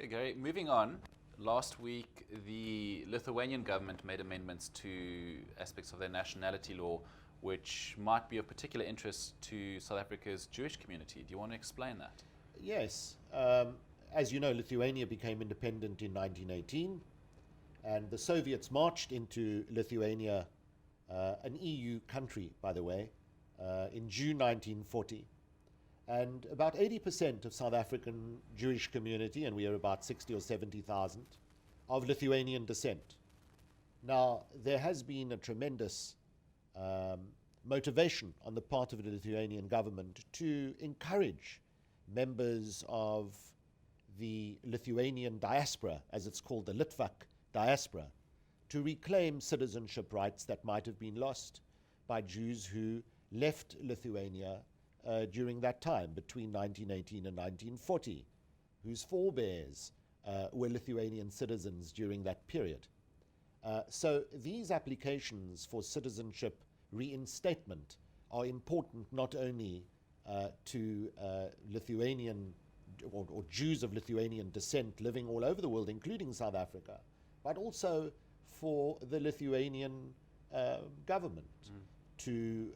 Okay, Gary, moving on. Last week, the Lithuanian government made amendments to aspects of their nationality law, which might be of particular interest to South Africa's Jewish community. Do you want to explain that? Yes. As you know, Lithuania became independent in 1918, and the Soviets marched into Lithuania, an EU country, by the way, in June 1940. And about 80% of South African Jewish community, and we are about 60 or 70,000, of Lithuanian descent. Now, there has been a tremendous motivation on the part of the Lithuanian government to encourage members of the Lithuanian diaspora, as it's called, the Litvak diaspora, to reclaim citizenship rights that might have been lost by Jews who left Lithuania during that time, between 1918 and 1940, whose forebears were Lithuanian citizens during that period. So these applications for citizenship reinstatement are important not only to Lithuanian or Jews of Lithuanian descent living all over the world, including South Africa, but also for the Lithuanian government to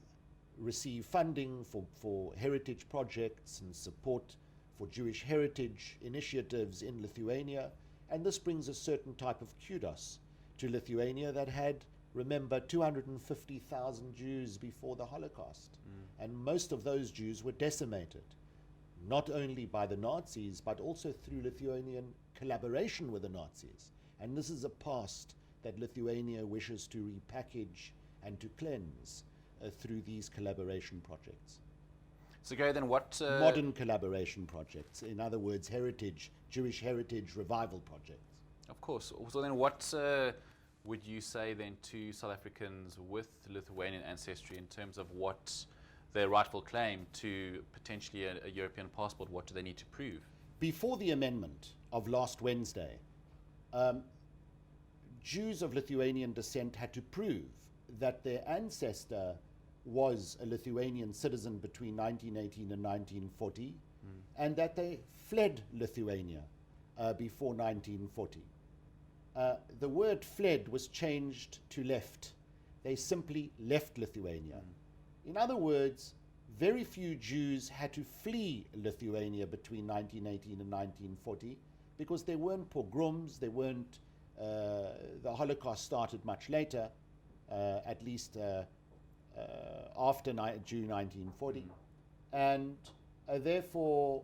receive funding for heritage projects and support for Jewish heritage initiatives in Lithuania. And this brings a certain type of kudos to Lithuania that had, remember, 250,000 Jews before the Holocaust. And most of those Jews were decimated, not only by the Nazis, but also through Lithuanian collaboration with the Nazis. And this is a past that Lithuania wishes to repackage and to cleanse through these collaboration projects. So, Gary, then what... Modern collaboration projects, in other words, Jewish heritage revival projects. Of course. So then what would you say then to South Africans with Lithuanian ancestry in terms of what their rightful claim to potentially a European passport, what do they need to prove? Before the amendment of last Wednesday, Jews of Lithuanian descent had to prove that their ancestor was a Lithuanian citizen between 1918 and 1940, and that they fled Lithuania before 1940. The word fled was changed to left. They simply left Lithuania. In other words, very few Jews had to flee Lithuania between 1918 and 1940 because there weren't pogroms, the Holocaust started much later, at least after June 1940. And therefore,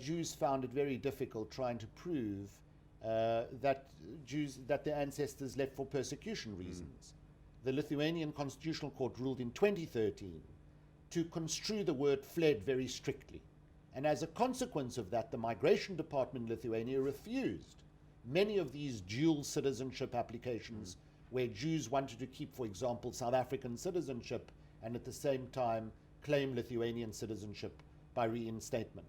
Jews found it very difficult trying to prove that their ancestors left for persecution reasons. The Lithuanian Constitutional Court ruled in 2013 to construe the word fled very strictly. And as a consequence of that, the Migration Department in Lithuania refused many of these dual citizenship applications where Jews wanted to keep, for example, South African citizenship and at the same time claim Lithuanian citizenship by reinstatement.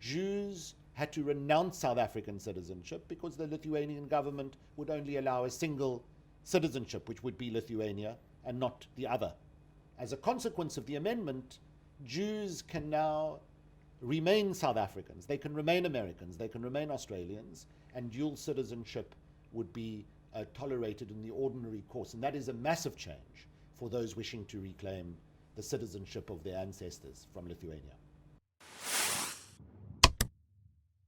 Jews had to renounce South African citizenship because the Lithuanian government would only allow a single citizenship, which would be Lithuania, and not the other. As a consequence of the amendment, Jews can now remain South Africans, they can remain Americans, they can remain Australians, and dual citizenship would be tolerated in the ordinary course. And that is a massive change for those wishing to reclaim the citizenship of their ancestors from Lithuania.